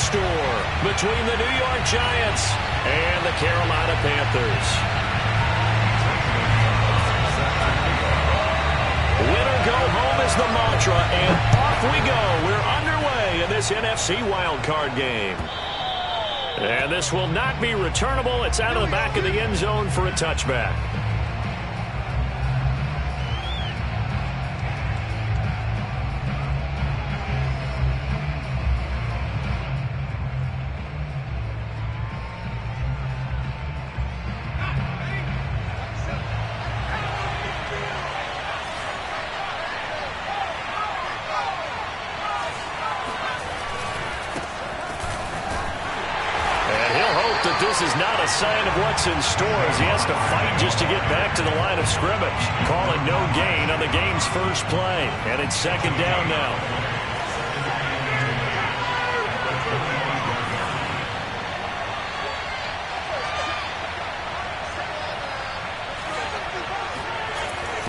store between the New York Giants and the Carolina Panthers. Winner go home is the mantra, and off we go. We're underway in this NFC wildcard game. And this will not be returnable. It's out of the back of the end zone for a touchback. This is not a sign of what's in store as he has to fight just to get back to the line of scrimmage. Call it no gain on the game's first play. And it's second down now.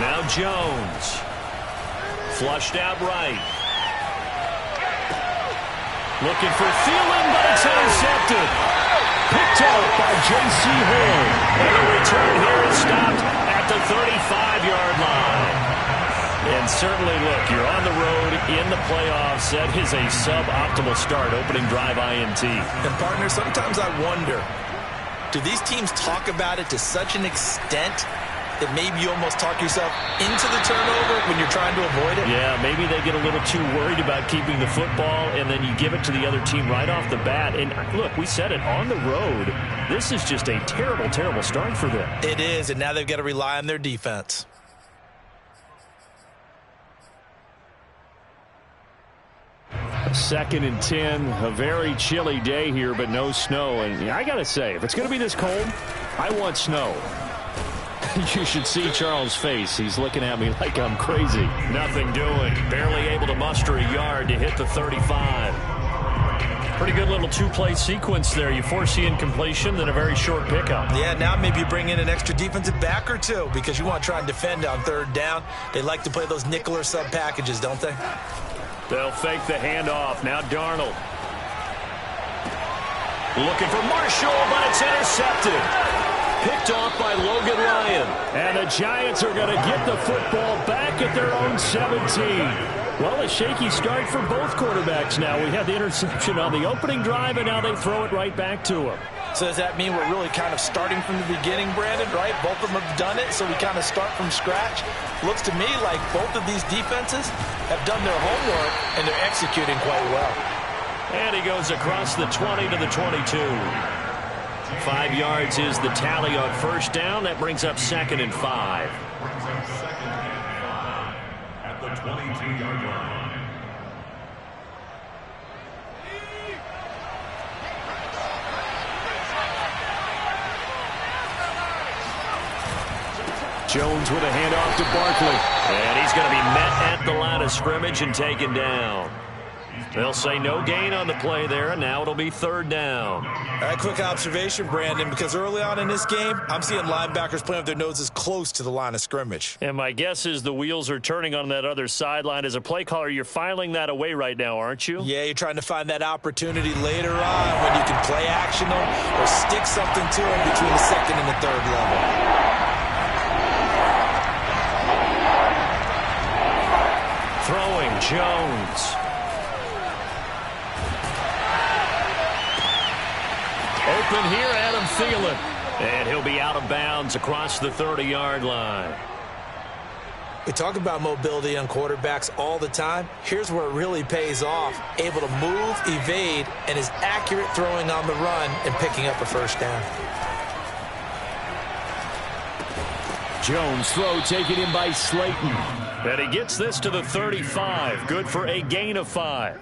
Now Jones. Flushed out right. Looking for Thielen, but it's intercepted. Picked out by J.C. Horn. And the return here is stopped at the 35-yard line. And certainly, look, you're on the road in the playoffs. That is a suboptimal start, opening drive INT. And, partner, sometimes I wonder, do these teams talk about it to such an extent that maybe you almost talk yourself into the turnover when you're trying to avoid it? Yeah, maybe they get a little too worried about keeping the football, and then you give it to the other team right off the bat. And, look, we said it, on the road, this is just a terrible, terrible start for them. It is, and now they've got to rely on their defense. Second and 10, a very chilly day here, but no snow. And I got to say, if it's going to be this cold, I want snow. You should see Charles' face. He's looking at me like I'm crazy. Nothing doing. Barely able to muster a yard to hit the 35. Pretty good little two-play sequence there. You foresee incompletion, then a very short pickup. Yeah, now maybe you bring in an extra defensive back or two because you want to try and defend on third down. They like to play those nickel or sub packages, don't they? They'll fake the handoff. Now Darnold. Looking for Marshall, but it's intercepted. Picked off by Logan Ryan. And the Giants are going to get the football back at their own 17. Well, a shaky start for both quarterbacks now. We had the interception on the opening drive, and now they throw it right back to him. So does that mean we're really kind of starting from the beginning, Brandon, right? Both of them have done it, so we kind of start from scratch. Looks to me like both of these defenses have done their homework, and they're executing quite well. And he goes across the 20 to the 22. 5 yards is the tally on first down. That brings up 2nd and 5. At the 22-yard line. Jones with a handoff to Barkley. And he's going to be met at the line of scrimmage and taken down. They'll say no gain on the play there, and now it'll be third down. All right, quick observation, Brandon, because early on in this game, I'm seeing linebackers playing with their noses close to the line of scrimmage. And my guess is the wheels are turning on that other sideline. As a play caller, you're filing that away right now, aren't you? Yeah, you're trying to find that opportunity later on when you can play action them or stick something to them between the second and the third level. Throwing Jones. Open here, Adam Thielen. And he'll be out of bounds across the 30-yard line. We talk about mobility on quarterbacks all the time. Here's where it really pays off. Able to move, evade, and is accurate throwing on the run and picking up a first down. Jones throw taken in by Slayton. And he gets this to the 35. Good for a gain of 5.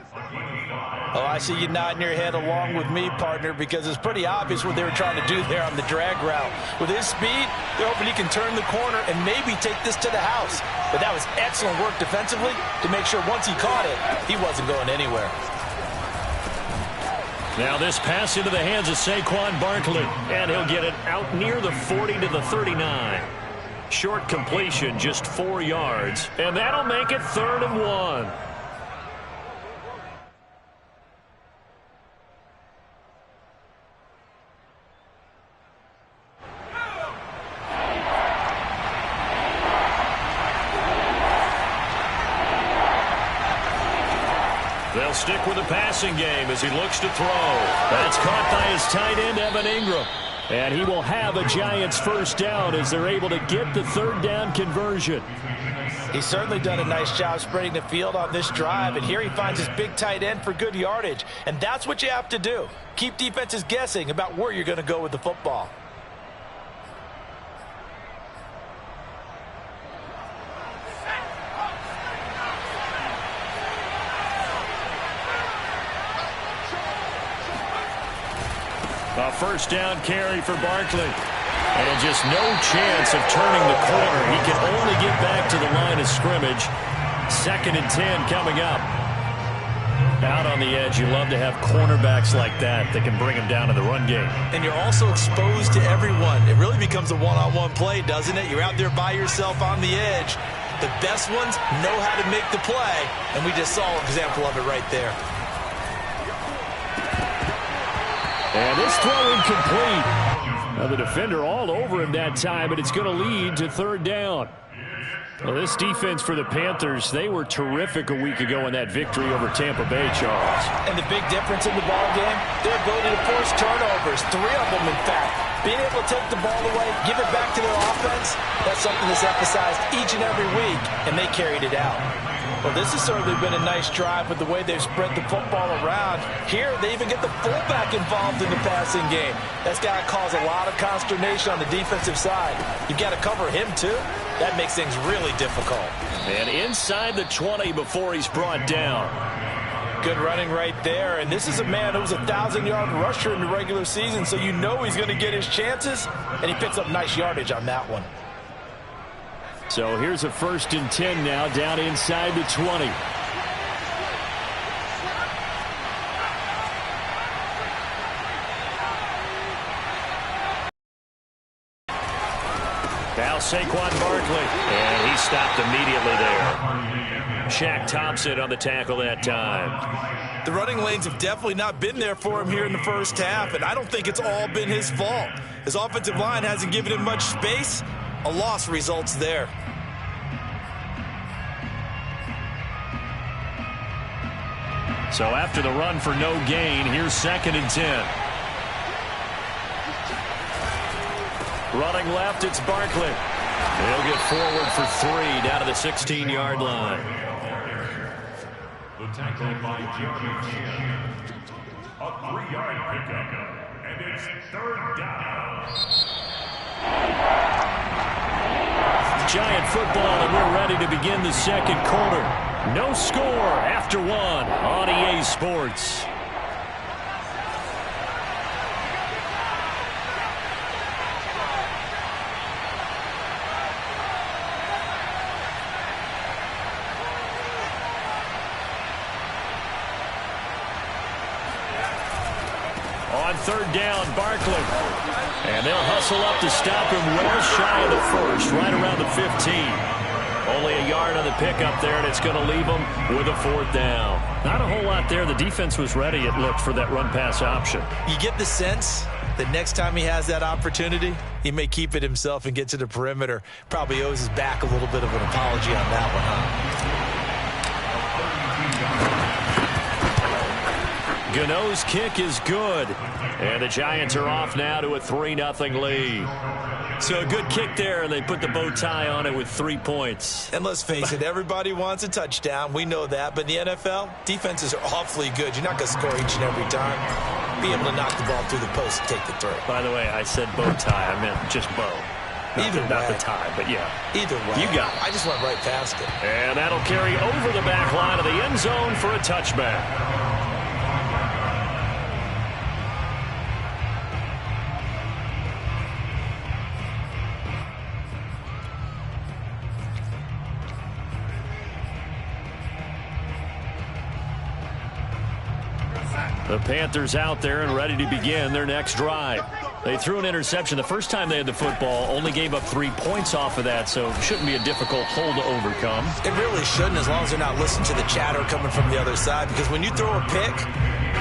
Oh, I see you nodding your head along with me, partner, because it's pretty obvious what they were trying to do there on the drag route. With his speed, they're hoping he can turn the corner and maybe take this to the house. But that was excellent work defensively to make sure once he caught it, he wasn't going anywhere. Now this pass into the hands of Saquon Barkley, and he'll get it out near the 40 to the 39. Short completion, just 4 yards, and that'll make it 3rd and 1. They'll stick with the passing game as he looks to throw. That's caught by his tight end, Evan Ingram. And he will have a Giants first down as they're able to get the third down conversion. He's certainly done a nice job spreading the field on this drive, and here he finds his big tight end for good yardage. And that's what you have to do. Keep defenses guessing about where you're going to go with the football. A first down carry for Barkley. And just no chance of turning the corner. He can only get back to the line of scrimmage. 2nd and 10 coming up. Out on the edge, you love to have cornerbacks like that can bring him down in the run game. And you're also exposed to everyone. It really becomes a one-on-one play, doesn't it? You're out there by yourself on the edge. The best ones know how to make the play, and we just saw an example of it right there. And this throw incomplete. Now the defender all over him that time, but it's going to lead to third down. Well, this defense for the Panthers, they were terrific a week ago in that victory over Tampa Bay, Charles. And the big difference in the ball game, their ability to force turnovers, 3 of them in fact. Being able to take the ball away, give it back to their offense, that's something that's emphasized each and every week, and they carried it out. Well, this has certainly been a nice drive with the way they've spread the football around. Here, they even get the fullback involved in the passing game. That's got to cause a lot of consternation on the defensive side. You've got to cover him, too. That makes things really difficult. And inside the 20 before he's brought down. Good running right there. And this is a man who was a 1,000-yard rusher in the regular season, so you know he's going to get his chances, and he picks up nice yardage on that one. So here's a 1st and 10 now, down inside the 20. Now Saquon Barkley, and he stopped immediately there. Shaq Thompson on the tackle that time. The running lanes have definitely not been there for him here in the first half, and I don't think it's all been his fault. His offensive line hasn't given him much space. A loss results there. So after the run for no gain, here's 2nd and 10. Running left, it's Barkley. He'll get forward for 3 down to the 16-yard line. The tackle by Jeremy Chin. A 3-yard pickup, and it's 3rd down. Giant football, and we're ready to begin the second quarter. No score after 1 on EA Sports. On 3rd down, Barkley. And they'll hustle up to stop him well shy of the first, right around the 15. Only a yard on the pickup there, and it's going to leave them with a 4th down. Not a whole lot there. The defense was ready, it looked, for that run-pass option. You get the sense that next time he has that opportunity, he may keep it himself and get to the perimeter. Probably owes his back a little bit of an apology on that one, huh? Gano's kick is good. And the Giants are off now to a 3-0 lead. So a good kick there, and they put the bow tie on it with 3 points. And let's face it, everybody wants a touchdown. We know that. But in the NFL, defenses are awfully good. You're not going to score each and every time. Be able to knock the ball through the post and take the throw. By the way, I said bow tie. I meant just bow. Not the tie, but yeah. Either way. You got it. I just went right past it. And that'll carry over the back line of the end zone for a touchback. The Panthers out there and ready to begin their next drive. They threw an interception the first time they had the football, only gave up 3 points off of that, so it shouldn't be a difficult hole to overcome. It really shouldn't, as long as they're not listening to the chatter coming from the other side, because when you throw a pick,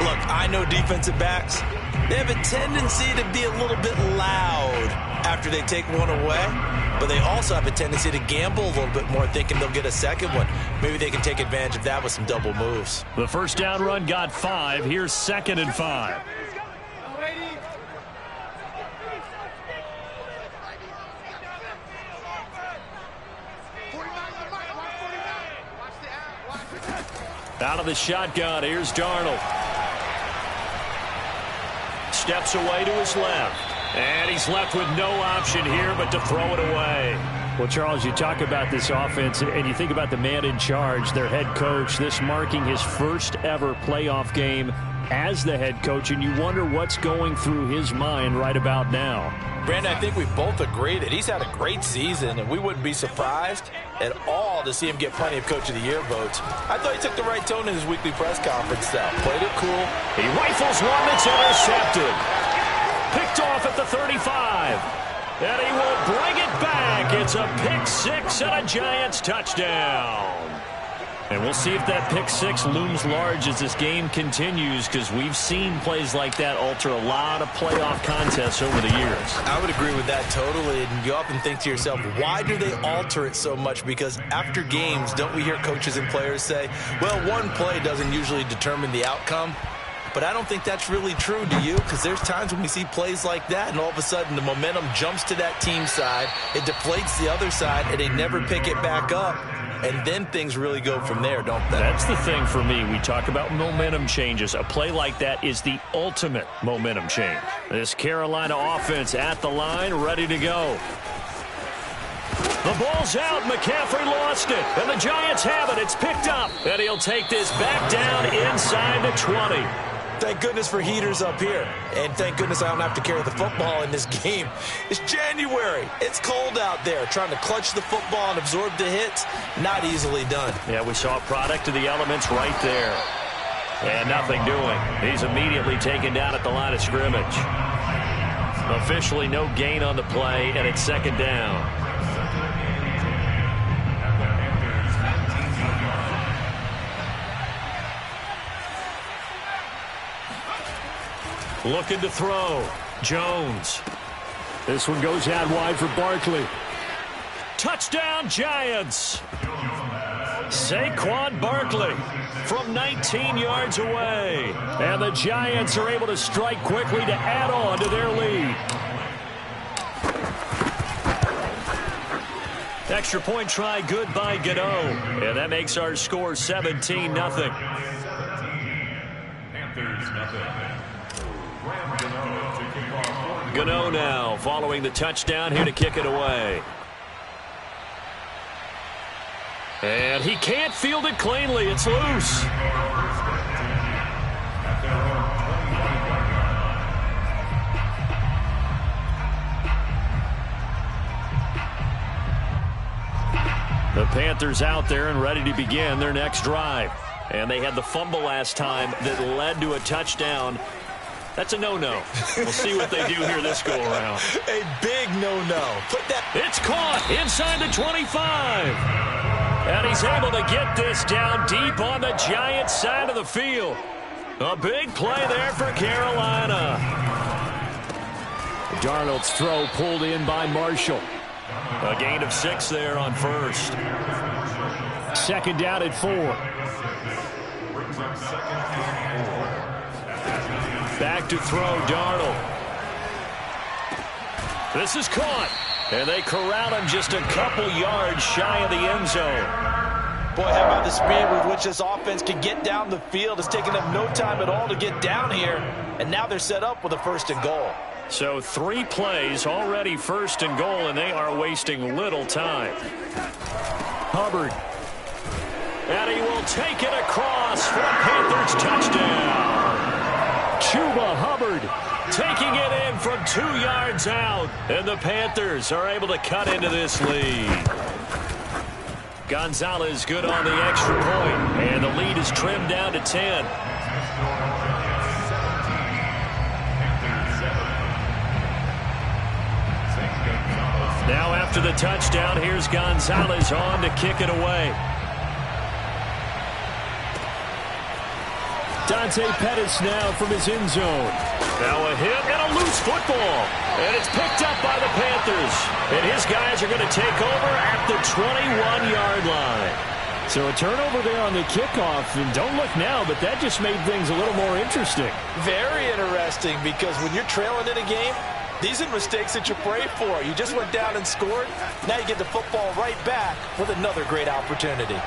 look, I know defensive backs, they have a tendency to be a little bit loud after they take one away. but they also have a tendency to gamble a little bit more, thinking they'll get a second one. Maybe they can take advantage of that with some double moves. The first down run got 5. Here's 2nd and 5. Out of the shotgun, here's Darnold. Steps away to his left. And he's left with no option here but to throw it away. Well, Charles, you talk about this offense, and you think about the man in charge, their head coach, this marking his first ever playoff game as the head coach, and you wonder what's going through his mind right about now. Brandon, I think we both agree that he's had a great season, and we wouldn't be surprised at all to see him get plenty of Coach of the Year votes. I thought he took the right tone in his weekly press conference, though. Played it cool. He rifles one that's intercepted. Picked off at the 35. And he will bring it back. It's a pick 6 and a Giants touchdown. And we'll see if that pick 6 looms large as this game continues, because we've seen plays like that alter a lot of playoff contests over the years. I would agree with that totally. And you often think to yourself, why do they alter it so much? Because after games, don't we hear coaches and players say, well, one play doesn't usually determine the outcome? But I don't think that's really true, do you? Because there's times when we see plays like that, and all of a sudden the momentum jumps to that team side, it deflates the other side, and they never pick it back up. And then things really go from there, don't they? That's the thing for me. We talk about momentum changes. A play like that is the ultimate momentum change. This Carolina offense at the line, ready to go. The ball's out. McCaffrey lost it. And the Giants have it. It's picked up. And he'll take this back down inside the 20. Thank goodness for heaters up here. And thank goodness I don't have to carry the football in this game. It's January. It's cold out there. Trying to clutch the football and absorb the hits, not easily done. Yeah, we saw a product of the elements right there. And nothing doing. He's immediately taken down at the line of scrimmage. Officially no gain on the play, and it's 2nd down. Looking to throw. Jones. This one goes out wide for Barkley. Touchdown, Giants. Saquon Barkley from 19 yards away. And the Giants are able to strike quickly to add on to their lead. Extra point try good by Gano. And that makes our score 17-0. Panthers nothing. Gano now following the touchdown here to kick it away. And he can't field it cleanly. It's loose. The Panthers out there and ready to begin their next drive. And they had the fumble last time that led to a touchdown. That's a no-no. We'll see what they do here this go-around. A big no-no. Put that. It's caught inside the 25. And he's able to get this down deep on the Giants side of the field. A big play there for Carolina. Darnold's throw pulled in by Marshall. A gain of 6 there on first. 2nd down at 4. Back to throw, Darnold. This is caught. And they corral him just a couple yards shy of the end zone. Boy, how about the speed with which this offense can get down the field? It's taken them no time at all to get down here. And now they're set up with a 1st and goal. So 3 plays already 1st and goal, and they are wasting little time. Hubbard. And he will take it across for a Panthers touchdown. Chuba Hubbard taking it in from 2 yards out. And the Panthers are able to cut into this lead. Gonzalez good on the extra point. And the lead is trimmed down to 10. Now after the touchdown, here's Gonzalez on to kick it away. Dante Pettis now from his end zone. Now a hit and a loose football. And it's picked up by the Panthers. And his guys are going to take over at the 21-yard line. So a turnover there on the kickoff. And don't look now, but that just made things a little more interesting. Very interesting, because when you're trailing in a game, these are mistakes that you pray for. You just went down and scored. Now you get the football right back with another great opportunity.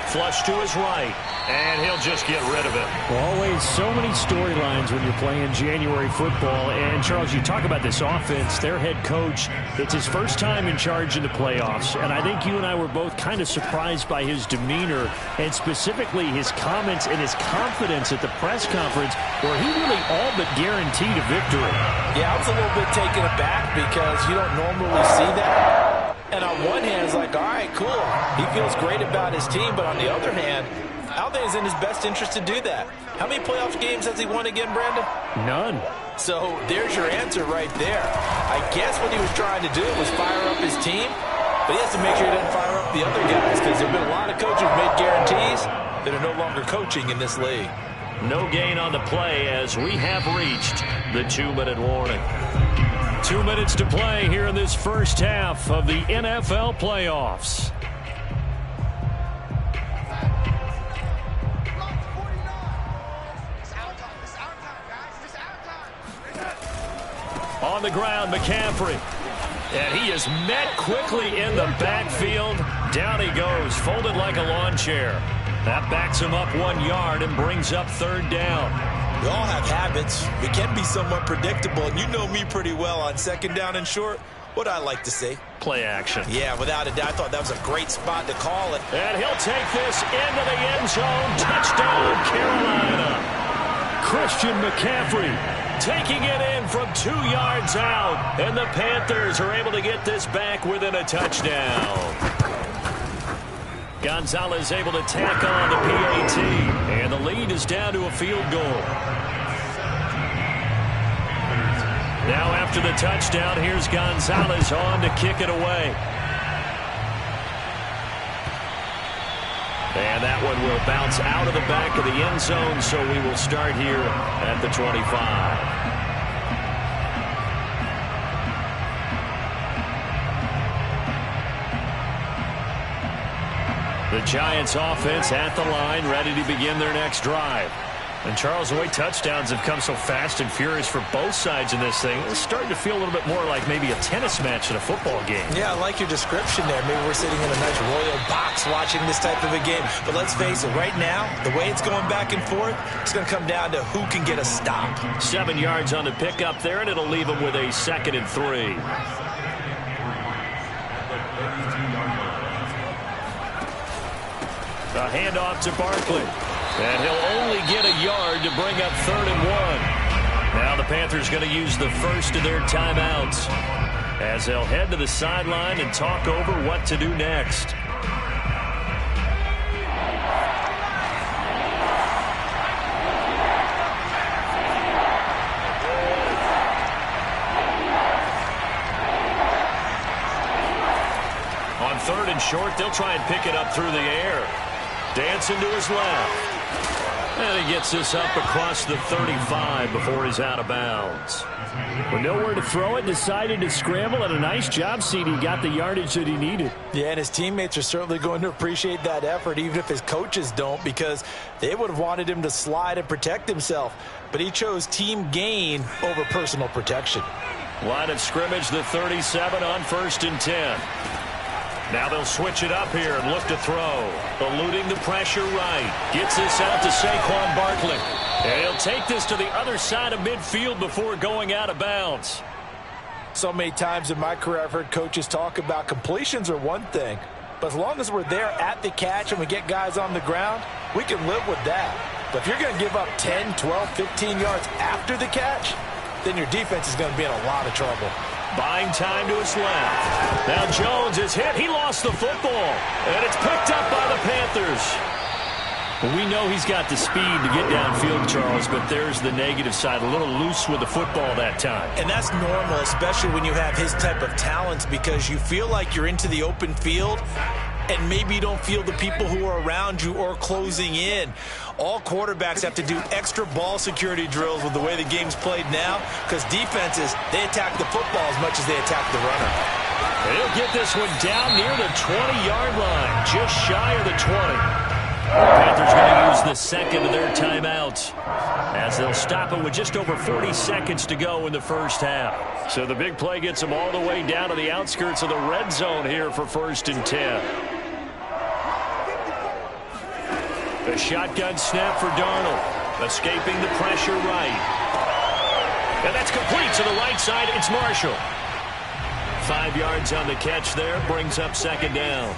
Flush to his right, and he'll just get rid of it. Well, always so many storylines when you're playing January football. And, Charles, you talk about this offense, their head coach, it's his first time in charge in the playoffs. And I think you and I were both kind of surprised by his demeanor and specifically his comments and his confidence at the press conference where he really all but guaranteed a victory. Yeah, I was a little bit taken aback because you don't normally see that. And on one hand, it's like, all right, cool. He feels great about his team. But on the other hand, I don't think it's in his best interest to do that. How many playoff games has he won again, Brandon? None. So there's your answer right there. I guess what he was trying to do was fire up his team. But he has to make sure he doesn't fire up the other guys, because there have been a lot of coaches who made guarantees that are no longer coaching in this league. No gain on the play as we have reached the 2-minute warning. 2 minutes to play here in this first half of the NFL playoffs. On the ground, McCaffrey. And he is met quickly in the backfield. Down he goes, folded like a lawn chair. That backs him up 1 yard and brings up third down. We all have habits. We can be somewhat predictable, and you know me pretty well on second down and short. What I like to say? Play action. Yeah, without a doubt. I thought that was a great spot to call it. And he'll take this into the end zone. Touchdown, Carolina. Christian McCaffrey taking it in from 2 yards out. And the Panthers are able to get this back within a touchdown. Gonzalez able to tack on the PAT, and the lead is down to a field goal. Now after the touchdown, here's Gonzalez on to kick it away. And that one will bounce out of the back of the end zone, so we will start here at the 25. The Giants offense at the line, ready to begin their next drive. And Charles, the way touchdowns have come so fast and furious for both sides in this thing, it's starting to feel a little bit more like maybe a tennis match in a football game. Yeah, I like your description there. Maybe we're sitting in a nice royal box watching this type of a game. But let's face it, right now, the way it's going back and forth, it's going to come down to who can get a stop. 7 yards on the pickup there, and it'll leave them with a 2nd and 3. A handoff to Barkley. And he'll only get a yard to bring up 3rd and 1. Now the Panthers going to use the first of their timeouts as they'll head to the sideline and talk over what to do next. On 3rd and short, they'll try and pick it up through the air. Dancing to his left. And he gets this up across the 35 before he's out of bounds. With nowhere to throw it, decided to scramble, and a nice job, CD. Got the yardage that he needed. Yeah, and his teammates are certainly going to appreciate that effort, even if his coaches don't, because they would have wanted him to slide and protect himself. But he chose team gain over personal protection. Line of scrimmage, the 37 on 1st and 10. Now they'll switch it up here and look to throw. Eluding the pressure right. Gets this out to Saquon Barkley. And he'll take this to the other side of midfield before going out of bounds. So many times in my career I've heard coaches talk about completions are one thing. But as long as we're there at the catch and we get guys on the ground, we can live with that. But if you're going to give up 10, 12, 15 yards after the catch, then your defense is going to be in a lot of trouble. Buying time to his left. Now Jones is hit. He lost the football. And it's picked up by the Panthers. We know he's got the speed to get downfield, Charles, but there's the negative side. A little loose with the football that time. And that's normal, especially when you have his type of talents, because you feel like you're into the open field. and maybe you don't feel the people who are around you or closing in. All quarterbacks have to do extra ball security drills with the way the game's played now, because defenses, they attack the football as much as they attack the runner. He'll get this one down near the 20-yard line, just shy of the 20. The Panthers going to use the second of their timeouts as they'll stop it with just over 40 seconds to go in the first half. So the big play gets them all the way down to the outskirts of the red zone here for 1st and 10. The shotgun snap for Darnold, escaping the pressure right. And that's complete to the right side. It's Marshall. 5 yards on the catch there, brings up 2nd down.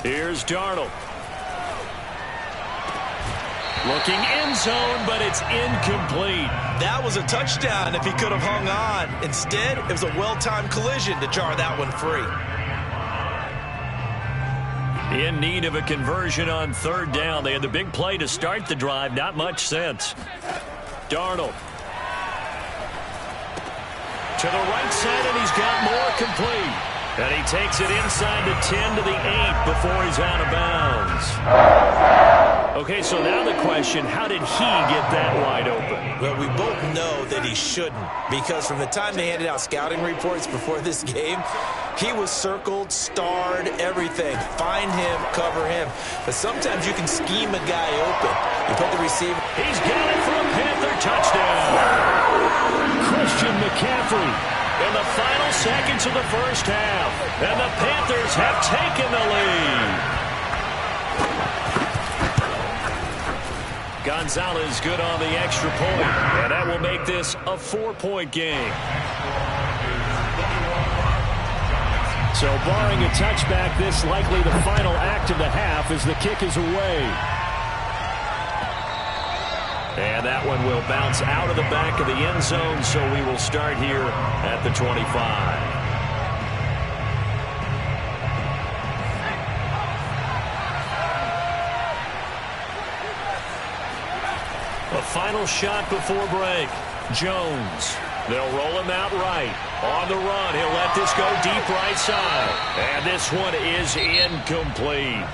Here's Darnold. Looking end zone, but it's incomplete. That was a touchdown if he could have hung on. Instead, it was a well-timed collision to jar that one free. In need of a conversion on 3rd down. They had the big play to start the drive. Not much sense. Darnold. To the right side, and he's got more complete. And he takes it inside the 10 to the 8 before he's out of bounds. Okay, so now the question, how did he get that wide open? Well, we both know that he shouldn't, because from the time they handed out scouting reports before this game, he was circled, starred, everything. Find him, cover him. But sometimes you can scheme a guy open. You put the receiver. He's got it for a Panther touchdown. Christian McCaffrey. In the final seconds of the first half, and the Panthers have taken the lead. Gonzalez good on the extra point, and that will make this a 4-point game. So barring a touchback, this likely the final act of the half as the kick is away. And that one will bounce out of the back of the end zone, so we will start here at the 25. A final shot before break. Jones. They'll roll him out right. On the run, he'll let this go deep right side. And this one is incomplete.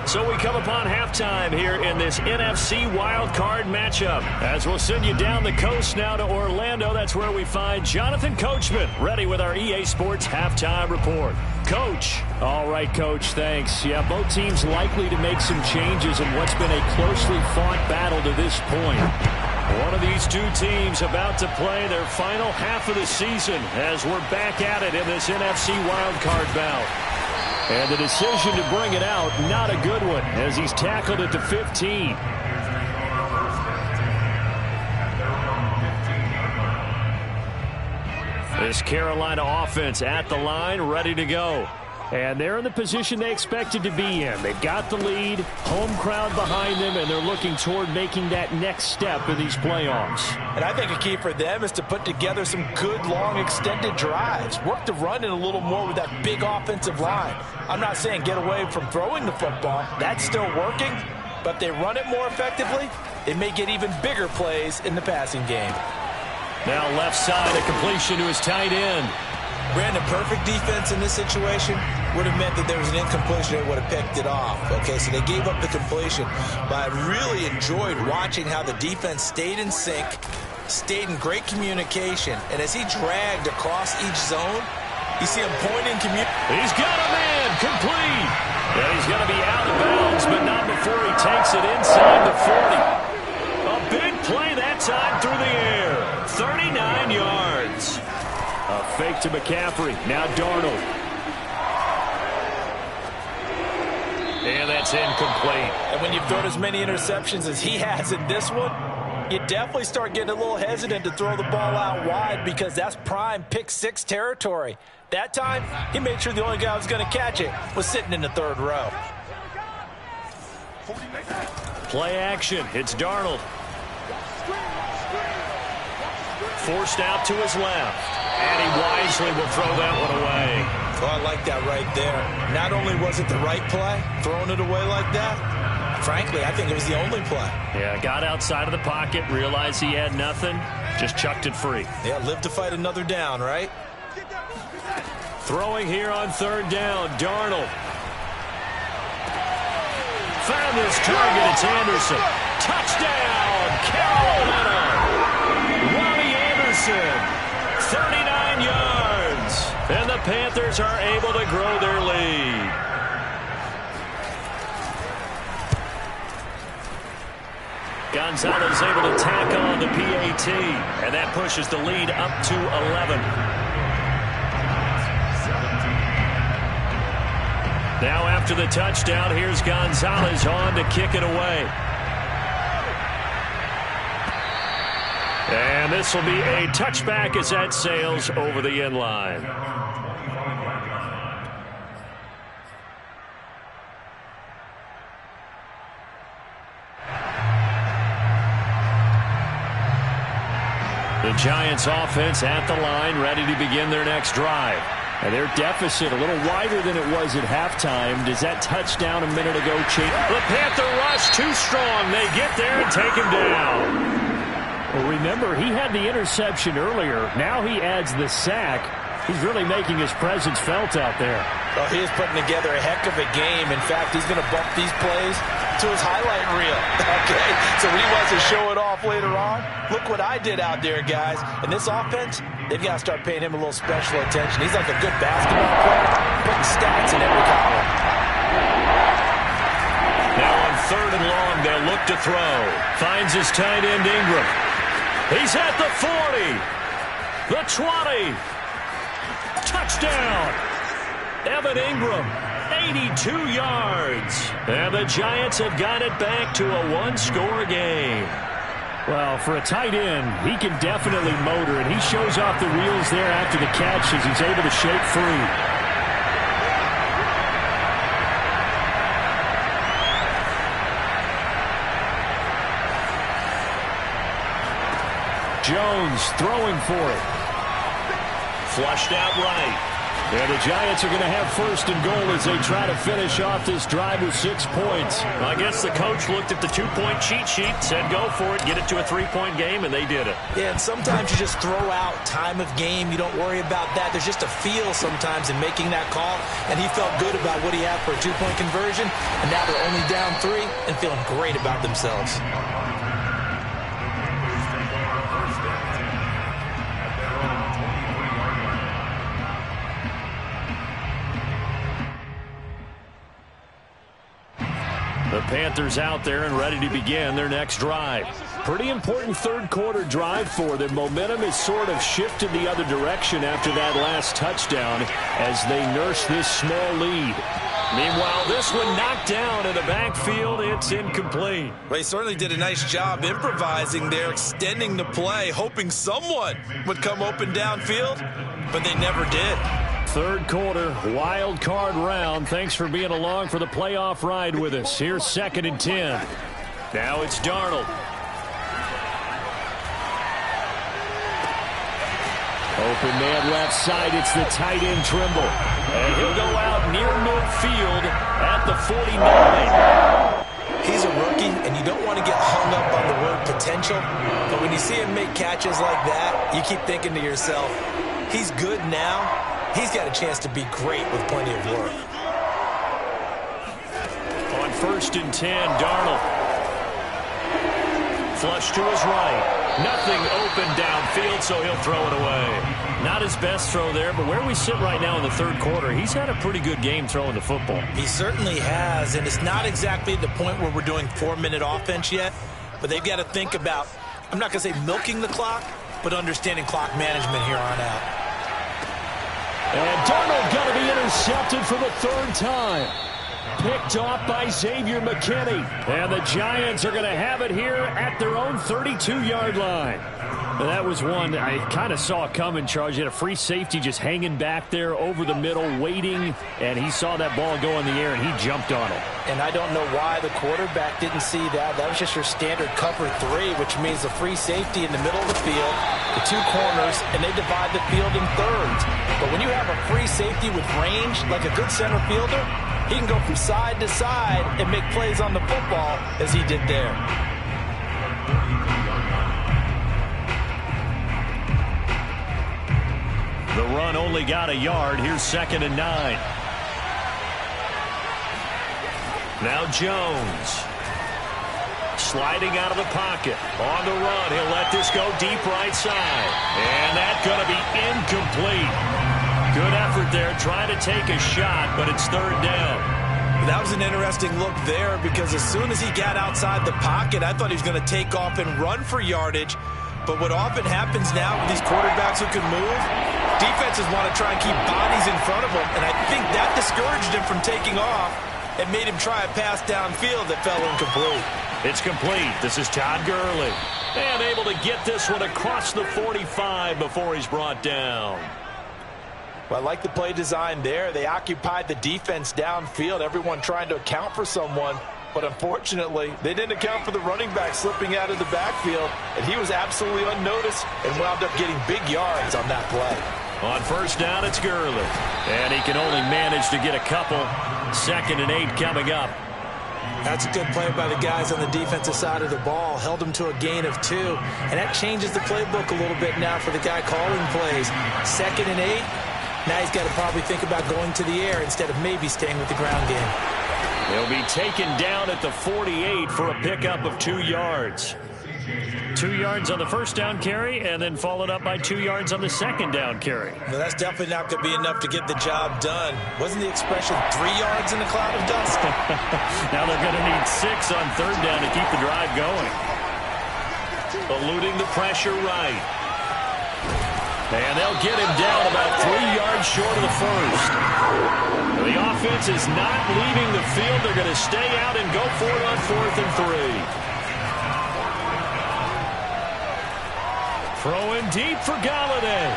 So we come upon halftime here in this NFC wildcard matchup. As we'll send you down the coast now to Orlando, that's where we find Jonathan Coachman, ready with our EA Sports halftime report. Coach. All right, Coach, thanks. Yeah, both teams likely to make some changes in what's been a closely fought battle to this point. One of these two teams about to play their final half of the season as we're back at it in this NFC wildcard bout. And the decision to bring it out, not a good one, as he's tackled at the 15. This Carolina offense at the line, ready to go. And they're in the position they expected to be in. They've got the lead, home crowd behind them, and they're looking toward making that next step in these playoffs. And I think a key for them is to put together some good, long, extended drives. Work the run in a little more with that big offensive line. I'm not saying get away from throwing the football. That's still working. But if they run it more effectively, they may get even bigger plays in the passing game. Now left side, a completion to his tight end. Brandon, perfect defense in this situation would have meant that there was an incompletion that would have picked it off. Okay, so they gave up the completion. But I really enjoyed watching how the defense stayed in sync, stayed in great communication. And as he dragged across each zone, you see him pointing. He's got a man, complete. And he's going to be out of bounds, but not before he takes it inside the 40. A big play that time through the air. 39 yards. A fake to McCaffrey. Now Darnold. And that's incomplete. And when you've thrown as many interceptions as he has in this one, you definitely start getting a little hesitant to throw the ball out wide because that's prime pick six territory. That time, he made sure the only guy who was going to catch it was sitting in the third row. Play action. It's Darnold. Forced out to his left. And he wisely will throw that one away. Oh, I like that right there. Not only was it the right play, throwing it away like that, frankly, I think it was the only play. Yeah, got outside of the pocket, realized he had nothing, Just chucked it free. Yeah, live to fight another down, right? Throwing here on third down, Darnold. Found his target, it's Anderson. Touchdown, Carolina. Robbie Anderson, 39 yards. And the Panthers are able to grow their lead. Gonzalez able to tack on the PAT, and that pushes the lead up to 11. Now after the touchdown, here's Gonzalez on to kick it away. And this will be a touchback as that sails over the end line. The Giants offense at the line, ready to begin their next drive. And their deficit a little wider than it was at halftime. Does that touchdown a minute ago change? The Panther rush too strong. They get there and take him down. Well, remember, he had the interception earlier. Now he adds the sack. He's really making his presence felt out there. Well, he is putting together a heck of a game. In fact, he's going to bump these plays to his highlight reel. Okay, so when he wants to show it off later on, look what I did out there, guys. And this offense, they've got to start paying him a little special attention. He's like a good basketball player, putting stats in every column. Now on third and long, they'll look to throw. Finds his tight end, Ingram. He's at the 40, the 20. Touchdown. Evan Ingram, 82 yards. And the Giants have got it back to a one-score game. Well, for a tight end, he can definitely motor, and he shows off the wheels there after the catch as he's able to shake free. Jones throwing for it. Flushed out right. And the Giants are going to have first and goal as they try to finish off this drive with 6 points. Well, I guess the coach looked at the two-point cheat sheet, said go for it, get it to a three-point game, and they did it. Yeah, and sometimes you just throw out time of game. You don't worry about that. There's just a feel sometimes in making that call, and he felt good about what he had for a two-point conversion, and now they're only down 3 and feeling great about themselves. The Panthers out there and ready to begin their next drive. Pretty important third quarter drive for them. Momentum has sort of shifted the other direction after that last touchdown as they nurse this small lead. Meanwhile, this one knocked down in the backfield. It's incomplete. Well, he certainly did a nice job improvising there, extending the play, hoping someone would come open downfield, but they never did. Third quarter, wild card round. Thanks for being along for the playoff ride with us. Here's 2nd and 10. Now it's Darnold. Open man left side. It's the tight end Trimble. And he'll go out near midfield at the 49. He's a rookie, and you don't want to get hung up on the word potential. But when you see him make catches like that, you keep thinking to yourself, he's good now. He's got a chance to be great with plenty of work. On 1st and 10, Darnold. Flush to his right. Nothing open downfield, so he'll throw it away. Not his best throw there, but where we sit right now in the third quarter, he's had a pretty good game throwing the football. He certainly has, and it's not exactly at the point where we're doing 4-minute offense yet, but they've got to think about, I'm not going to say milking the clock, but understanding clock management here on out. And Darnold going to be intercepted for the 3rd time. Picked off by Xavier McKinney. And the Giants are going to have it here at their own 32-yard line. Now, that was one I kind of saw coming, Charles. You had a free safety just hanging back there over the middle, waiting, and he saw that ball go in the air, and he jumped on it. And I don't know why the quarterback didn't see that. That was just your standard cover 3, which means a free safety in the middle of the field, the 2 corners, and they divide the field in thirds. But when you have a free safety with range, like a good center fielder, he can go from side to side and make plays on the football as he did there. The run only got a yard. Here's 2nd and 9. Now Jones. Sliding out of the pocket. On the run. He'll let this go deep right side. And that's going to be incomplete. Good effort there trying to take a shot, but it's 3rd down. That was an interesting look there because as soon as he got outside the pocket, I thought he was going to take off and run for yardage. But what often happens now with these quarterbacks who can move, defenses want to try and keep bodies in front of them, and I think that discouraged him from taking off and made him try a pass downfield that fell incomplete. It's complete. This is Todd Gurley. And able to get this one across the 45 before he's brought down. Well, I like the play design there. They occupied the defense downfield, everyone trying to account for someone. But unfortunately, they didn't account for the running back slipping out of the backfield, and he was absolutely unnoticed and wound up getting big yards on that play. On 1st down, it's Gurley. And he can only manage to get a couple. 2nd and 8 coming up. That's a good play by the guys on the defensive side of the ball. Held him to a gain of 2. And that changes the playbook a little bit now for the guy calling plays. 2nd and 8. Now he's got to probably think about going to the air instead of maybe staying with the ground game. He'll be taken down at the 48 for a pickup of 2 yards. 2 yards on the 1st down carry, and then followed up by 2 yards on the 2nd down carry. Well, that's definitely not going to be enough to get the job done. Wasn't the expression 3 yards in a cloud of dust? Now they're going to need 6 on 3rd down to keep the drive going. Eluding the pressure right. And they'll get him down about 3 yards short of the 1st. The offense is not leaving the field. They're going to stay out and go for it on 4th and 3. Throwing deep for Galladay.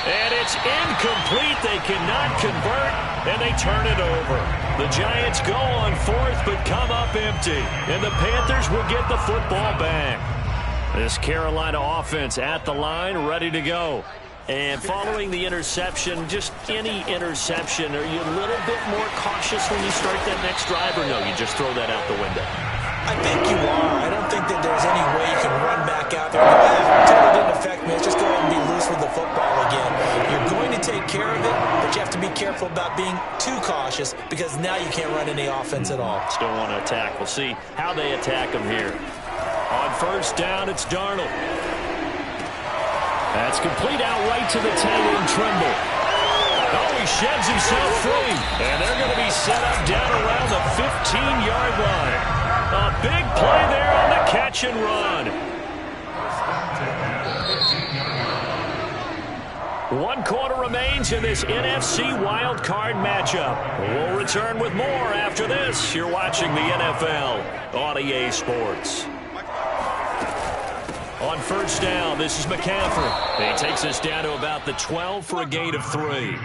And it's incomplete. They cannot convert, and they turn it over. The Giants go on 4th, but come up empty. And the Panthers will get the football back. This Carolina offense at the line, ready to go. And following the interception, just any interception, are you a little bit more cautious when you start that next drive, or no, you just throw that out the window? I think you are. I don't think that there's any way you can run back out there. It totally didn't affect me. Let's just go ahead and be loose with the football again. You're going to take care of it, but you have to be careful about being too cautious because now you can't run any offense at all. Still want to attack. We'll see how they attack them here. On 1st down, it's Darnold. That's complete out right to the tail and Trimble. Oh, he sheds himself free. And they're going to be set up down around the 15-yard line. A big play there on the catch and run. 1 quarter remains in this NFC wildcard matchup. We'll return with more after this. You're watching the NFL on EA Sports. On 1st down, this is McCaffrey. He takes us down to about the 12 for a gain of 3.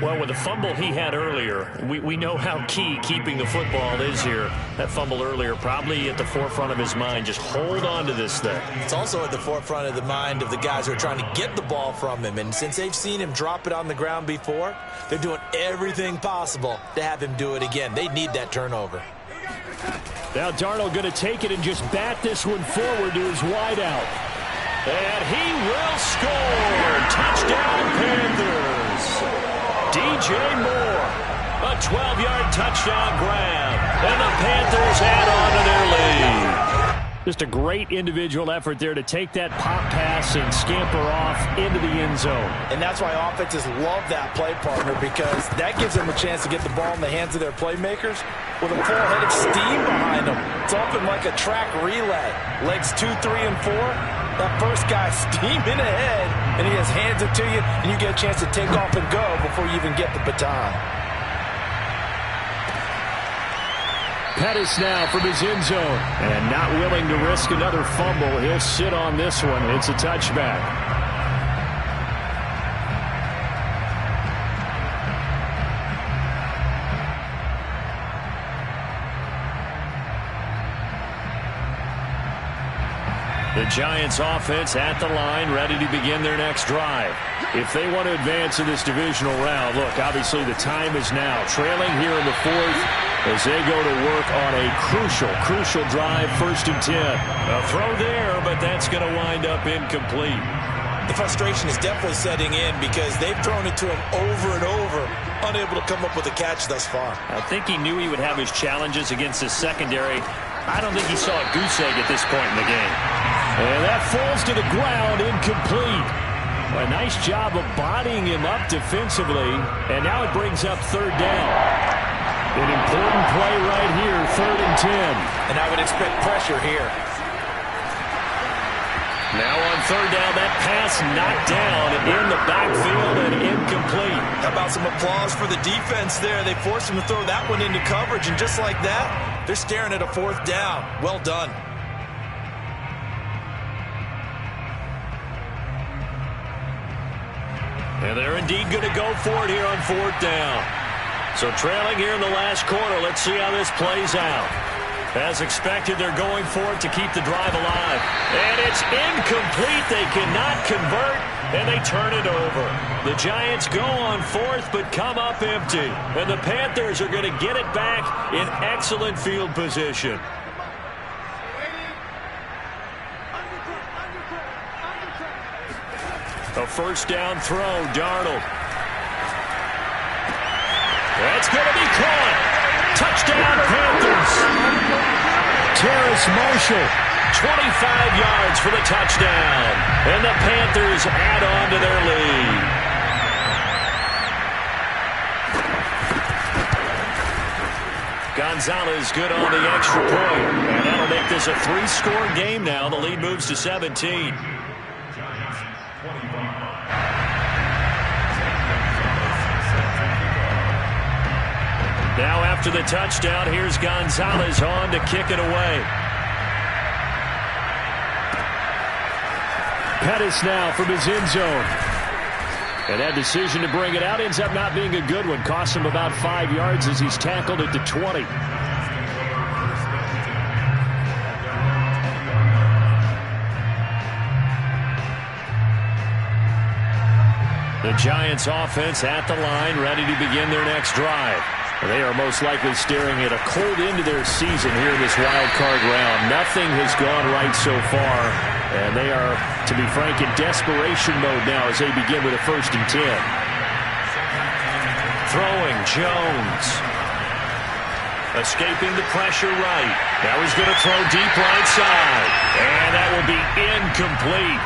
Well, with the fumble he had earlier, we know how key keeping the football is here. That fumble earlier probably at the forefront of his mind. Just hold on to this thing. It's also at the forefront of the mind of the guys who are trying to get the ball from him. And since they've seen him drop it on the ground before, they're doing everything possible to have him do it again. They need that turnover. Now Darnold going to take it and just bat this one forward to his wideout. And he will score. Touchdown, Panthers. DJ Moore, a 12-yard touchdown grab. And the Panthers add on to their lead. Just a great individual effort there to take that pop pass and scamper off into the end zone. And that's why offenses love that play, partner, because that gives them a chance to get the ball in the hands of their playmakers with a full head of steam behind them. It's often like a track relay. Legs 2, 3, and 4. That first guy steaming ahead, and he has hands it to you, and you get a chance to take off and go before you even get the baton. Pettis now from his end zone. And not willing to risk another fumble. He'll sit on this one. It's a touchback. The Giants offense at the line, ready to begin their next drive. If they want to advance in this divisional round, look, obviously the time is now. Trailing here in the 4th as they go to work on a crucial drive, 1st and 10. A throw there, but that's going to wind up incomplete. The frustration is definitely setting in because they've thrown it to him over and over, unable to come up with a catch thus far. I think he knew he would have his challenges against his secondary. I don't think he saw a goose egg at this point in the game. And that falls to the ground, incomplete. A nice job of bodying him up defensively, and now it brings up third down. An important play right here, 3rd and 10. And I would expect pressure here. Now on third down, that pass knocked down in the backfield and incomplete. How about some applause for the defense there? They forced him to throw that one into coverage, and just like that, they're staring at a 4th down. Well done. And they're indeed going to go for it here on 4th down. So trailing here in the last quarter, let's see how this plays out. As expected, they're going for it to keep the drive alive. And it's incomplete. They cannot convert, and they turn it over. The Giants go on 4th, but come up empty. And the Panthers are going to get it back in excellent field position. A 1st down throw, Darnold. That's going to be caught. Touchdown, Panthers. Terrace Marshall. 25 yards for the touchdown. And the Panthers add on to their lead. Gonzalez good on the extra point. And that'll make this a 3-score game now. The lead moves to 17. Now after the touchdown, here's Gonzalez on to kick it away. Pettis now from his end zone. And that decision to bring it out ends up not being a good one. Costs him about 5 yards as he's tackled at the 20. The Giants offense at the line, ready to begin their next drive. They are most likely staring at a cold end to their season here in this wild card round. Nothing has gone right so far, and they are, to be frank, in desperation mode now as they begin with a 1st and 10. Throwing, Jones. Escaping the pressure right. Now he's going to throw deep right side, and that will be incomplete.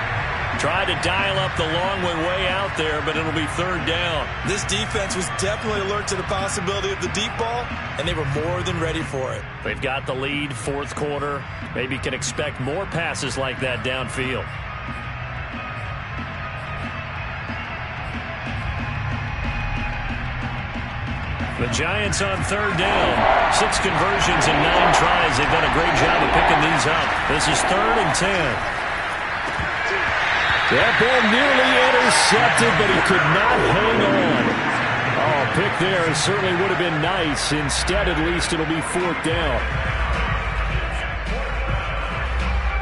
Tried to dial up the long one way out there, but it'll be 3rd down. This defense was definitely alert to the possibility of the deep ball, and they were more than ready for it. They've got the lead, 4th quarter. Maybe can expect more passes like that downfield. The Giants on 3rd down. 6 conversions and 9 tries. They've done a great job of picking these up. This is 3rd and 10. That ball nearly intercepted, but he could not hang on. Oh, pick there certainly would have been nice. Instead, at least, it'll be 4th down.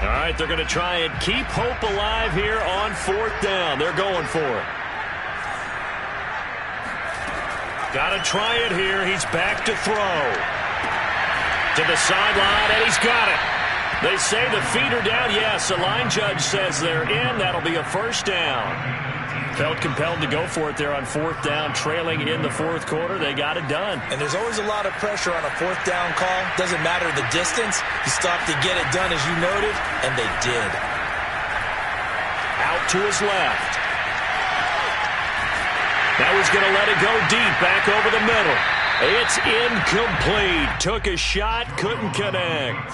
All right, they're going to try and keep hope alive here on 4th down. They're going for it. Got to try it here. He's back to throw. To the sideline, and he's got it. They say the feet are down. Yes, the line judge says they're in. That'll be a 1st down. Felt compelled to go for it there on 4th down, trailing in the 4th quarter. They got it done. And there's always a lot of pressure on a 4th down call. Doesn't matter the distance. You stop to get it done, as you noted, and they did. Out to his left. Now he's going to let it go deep, back over the middle. It's incomplete. Took a shot, couldn't connect.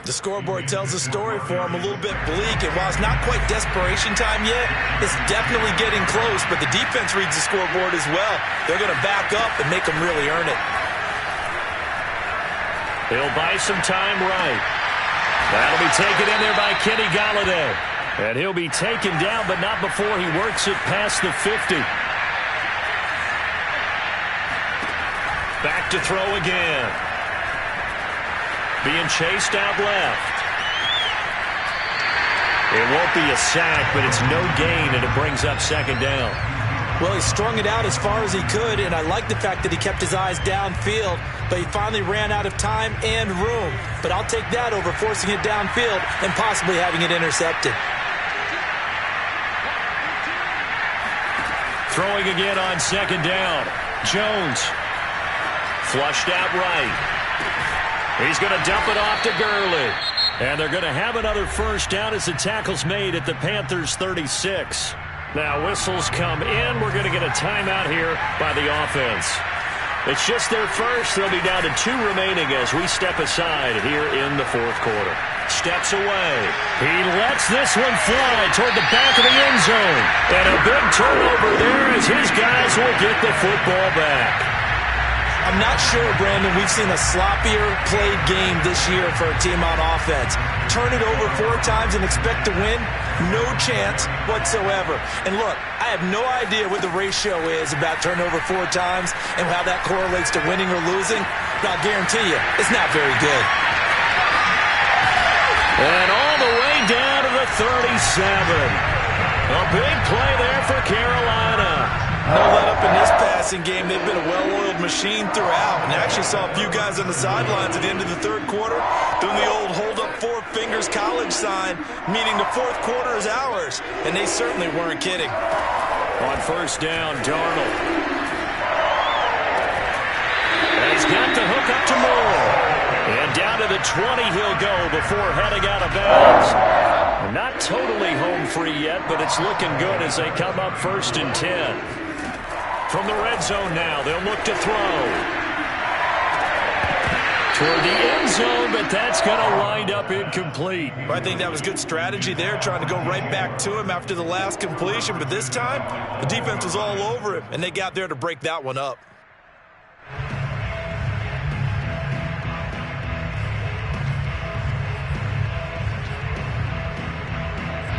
The scoreboard tells a story for him, a little bit bleak, and while it's not quite desperation time yet, it's definitely getting close, but the defense reads the scoreboard as well. They're going to back up and make them really earn it. He'll buy some time right. That'll be taken in there by Kenny Golladay. And he'll be taken down, but not before he works it past the 50. Back to throw again. Being chased out left. It won't be a sack, but it's no gain, and it brings up 2nd down. Well, he strung it out as far as he could, and I like the fact that he kept his eyes downfield, but he finally ran out of time and room. But I'll take that over forcing it downfield and possibly having it intercepted. Throwing again on second down. Jones. Flushed out right. He's going to dump it off to Gurley. And they're going to have another first down as the tackle's made at the Panthers' 36. Now whistles come in. We're going to get a timeout here by the offense. It's just their first. They'll be down to 2 remaining as we step aside here in the fourth quarter. Steps away. He lets this one fly toward the back of the end zone. And a big turnover there as his guys will get the football back. I'm not sure, Brandon, we've seen a sloppier played game this year for a team on offense. Turn it over 4 times and expect to win? No chance whatsoever. And look, I have no idea what the ratio is about turnover 4 times and how that correlates to winning or losing, but I'll guarantee you, it's not very good. And all the way down to the 37. A big play there for Carolina. No let up in this passing game. They've been a well-oiled machine throughout. And I actually saw a few guys on the sidelines at the end of the third quarter doing the old hold up 4 fingers college sign, meaning the fourth quarter is ours. And they certainly weren't kidding. On first down, Darnold. And he's got the hook up to Moore. And down to the 20 he'll go before heading out of bounds. Not totally home free yet, but it's looking good as they come up 1st and 10. From the red zone now, they'll look to throw. Toward the end zone, but that's going to wind up incomplete. I think that was good strategy there, trying to go right back to him after the last completion. But this time, the defense was all over him, and they got there to break that one up.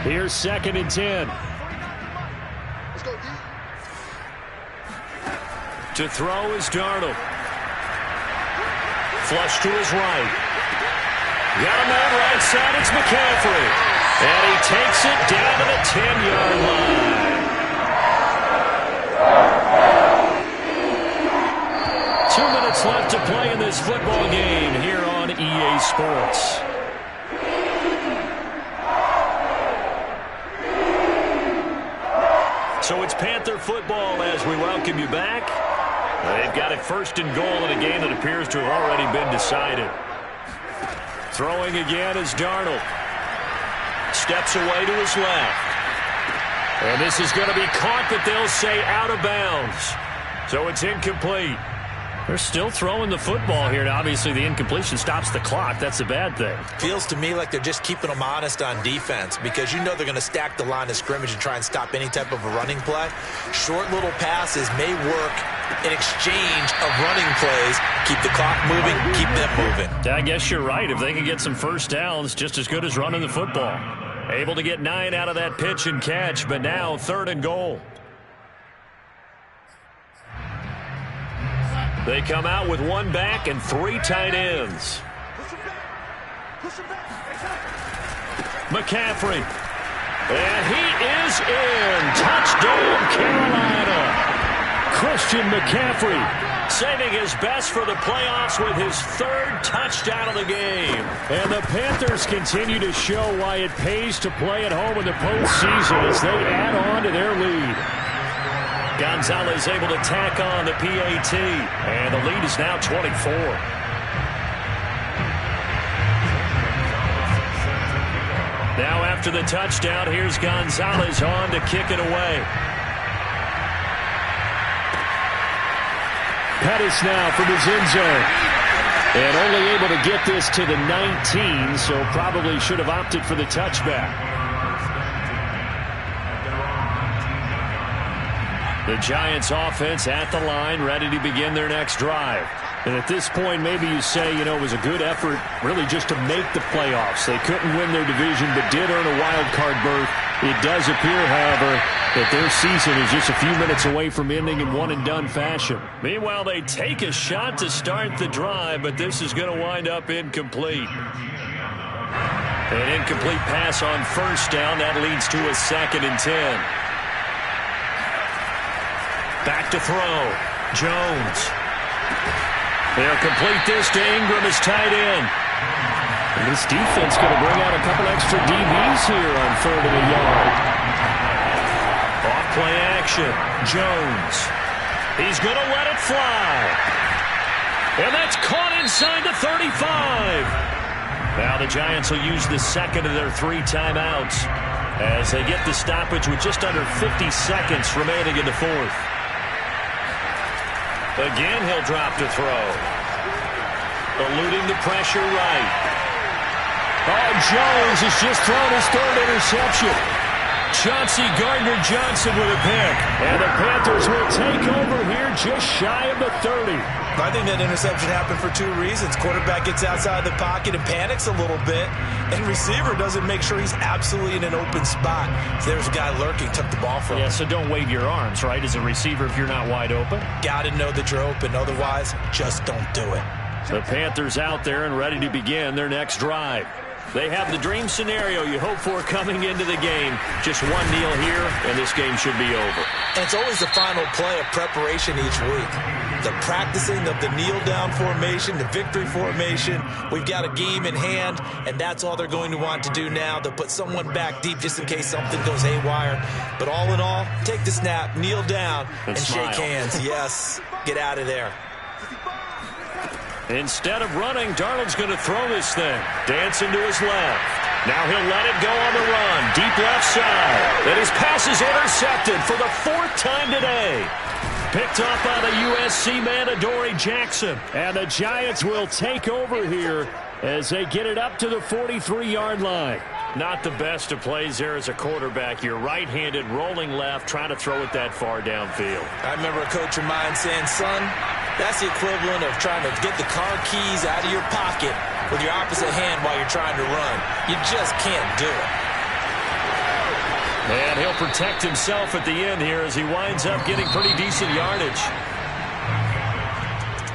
Here's 2nd and 10. To throw is Darnold. Flush to his right. Got him on right side. It's McCaffrey. And he takes it down to the 10-yard line. 2 minutes left to play in this football game here on EA Sports. So it's Panther football as we welcome you back. They've got it 1st and goal in a game that appears to have already been decided. Throwing again is Darnold. Steps away to his left. And this is going to be caught, but they'll say out of bounds. So it's incomplete. They're still throwing the football here. Now, obviously, the incompletion stops the clock. That's a bad thing. Feels to me like they're just keeping them honest on defense because you know they're going to stack the line of scrimmage and try and stop any type of a running play. Short little passes may work in exchange of running plays. Keep the clock moving, keep them moving. I guess you're right. If they can get some first downs, just as good as running the football. Able to get 9 out of that pitch and catch, but now 3rd and goal. They come out with 1 back and 3 tight ends. McCaffrey. And he is in. Touchdown, Carolina. Christian McCaffrey saving his best for the playoffs with his 3rd touchdown of the game. And the Panthers continue to show why it pays to play at home in the postseason as they add on to their lead. Gonzalez able to tack on the PAT, and the lead is now 24. Now after the touchdown, here's Gonzalez on to kick it away. Pettis now from his end zone. And only able to get this to the 19, so probably should have opted for the touchback. The Giants offense at the line, ready to begin their next drive. And at this point, maybe you say, it was a good effort really just to make the playoffs. They couldn't win their division, but did earn a wild card berth. It does appear, however, that their season is just a few minutes away from ending in one-and-done fashion. Meanwhile, they take a shot to start the drive, but this is going to wind up incomplete. An incomplete pass on first down. That leads to a 2nd and 10. Back to throw. Jones. They'll complete this to Ingram as tight end. And this defense going to bring out a couple extra DBs here on 3rd and a yard. Off Play action. Jones. He's going to let it fly. And that's caught inside the 35. Now the Giants will use the second of their 3 timeouts as they get the stoppage with just under 50 seconds remaining in the fourth. Again, he'll drop to throw. Eluding the pressure right. Oh, Jones has just thrown his 3rd interception. Chauncey Gardner-Johnson with a pick. And the Panthers will take over here just shy of the 30. I think that interception happened for 2 reasons. Quarterback gets outside the pocket and panics a little bit, and receiver doesn't make sure he's absolutely in an open spot. So there's a guy lurking, took the ball from him. Yeah, so don't wave your arms, right, as a receiver if you're not wide open. Got to know that you're open. Otherwise, just don't do it. The Panthers out there and ready to begin their next drive. They have the dream scenario you hope for coming into the game. Just one kneel here, and this game should be over. And it's always the final play of preparation each week. The practicing of the kneel-down formation, the victory formation. We've got a game in hand, and that's all they're going to want to do now. They'll put someone back deep just in case something goes haywire. But all in all, take the snap, kneel down, and shake hands. Yes, get out of there. Instead of running, Darnold's going to throw this thing. Dancing to his left. Now he'll let it go on the run. Deep left side. And his pass is intercepted for the 4th time today. Picked up by the USC man, Adoree Jackson. And the Giants will take over here as they get it up to the 43-yard line. Not the best of plays there as a quarterback. You're right-handed, rolling left, trying to throw it that far downfield. I remember a coach of mine saying, son, that's the equivalent of trying to get the car keys out of your pocket with your opposite hand while you're trying to run. You just can't do it. And he'll protect himself at the end here as he winds up getting pretty decent yardage.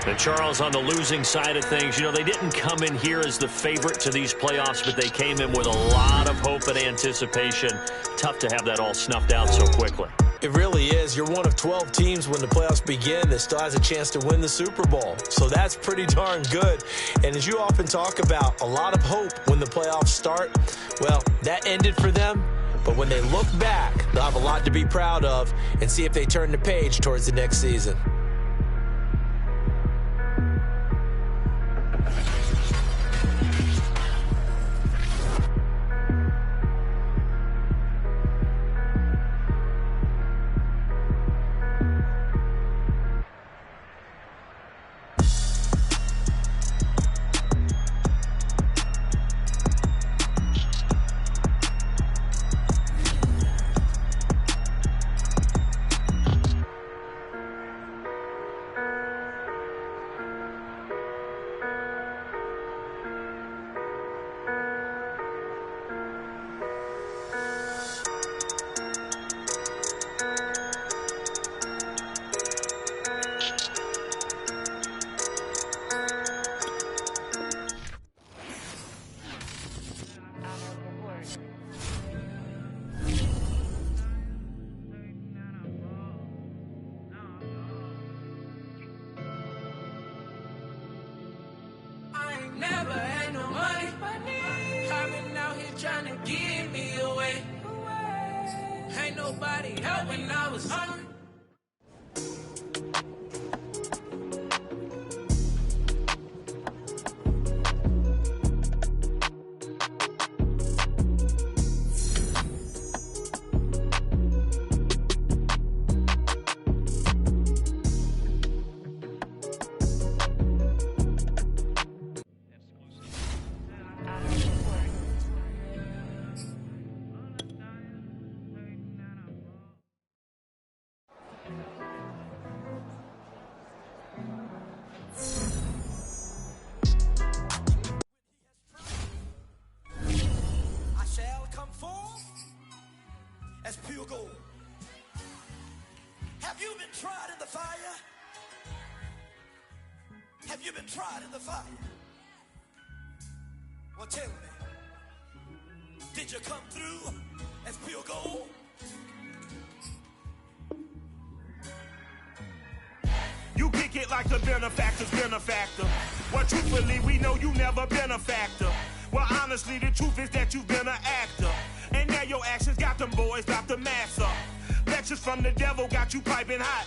And Charles, on the losing side of things, you know, they didn't come in here as the favorite to these playoffs, but they came in with a lot of hope and anticipation. Tough to have that all snuffed out so quickly. It really is. You're one of 12 teams when the playoffs begin that still has a chance to win the Super Bowl. So that's pretty darn good. And as you often talk about, a lot of hope when the playoffs start. Well, that ended for them. But when they look back, they'll have a lot to be proud of and see if they turn the page towards the next season. Never had no money. I've been out here trying to give me away. Ain't nobody help when I was hungry. As pure gold. Have you been tried in the fire? Have you been tried in the fire? Well, tell me, did you come through as pure gold? You kick it like the benefactor's benefactor. Well, truthfully, we know you never been a factor. Well, honestly, the truth is that you've been an actor. And now your actions got them boys, got the mass up. lectures from the devil got you piping hot.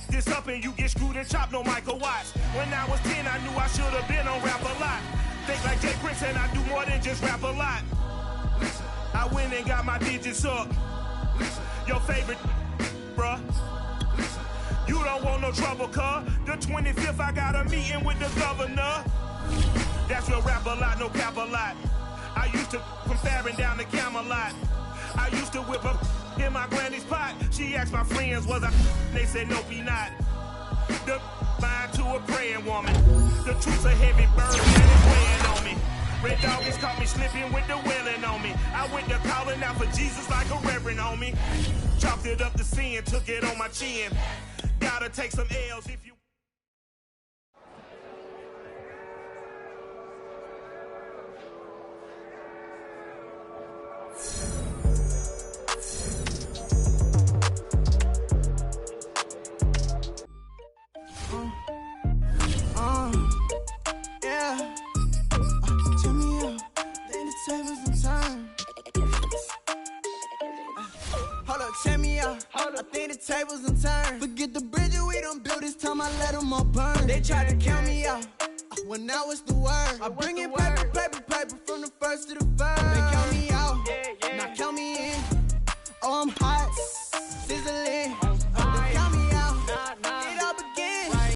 This up and you get screwed and chopped, no Michael Watts. When I was 10, I knew I should have been on Rap a Lot. Think like Jay Prince and I do more than just rap a lot. I went and got my digits up. Your favorite, bruh. You don't want no trouble, cuz. The 25th, I got a meeting with the governor. That's real Rap a Lot, no cap a lot. I used to from Farron down to Camelot. I used to whip up in my granny's pot. She asked my friends, was I? They said, nope, he not. The mind to a praying woman. The truth's a heavy burden and it's weighing on me. Red Doggies caught me slipping with the wailing on me. I went to calling out for Jesus like a reverend on me. Chopped it up to sin, took it on my chin. Gotta take some L's if you... Yeah. Turn me up. Then the tables and turn. Hold up, check me out. I think the tables and turn. Forget the bridges we done built. This time I let them all burn. They tried to count me out when I was the word. I bring in paper, paper, paper from the first to the third. They count me out, now count me in. Oh, I'm hot, sizzling. They count me out, it all begins.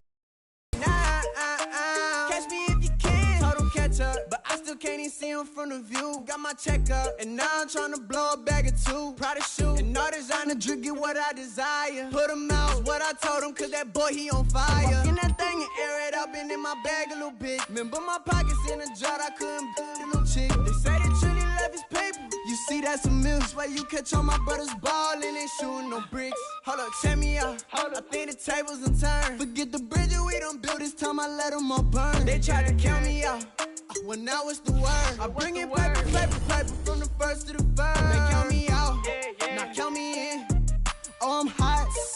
Catch me if you can. Told them catch up, but I still can't even see him from the view. Got my check up, and now I'm trying to blow a bag or two. Proud of shoe, and all designer drip, get what I desire. Put him out, what I told him, cause that boy, he on fire. Walk in that thing and air it up, and in my bag a little bit. Remember my pockets in a jar, I couldn't a little chick. They say that Trini left his paper. You see, that's a miss. Where you catch all my brothers ballin', ain't shooting no bricks. Hold up, check me out. I think the tables and turn. Forget the bridges we done built. This time I let them all burn. They tried to count me out when I was the word. I bring it paper,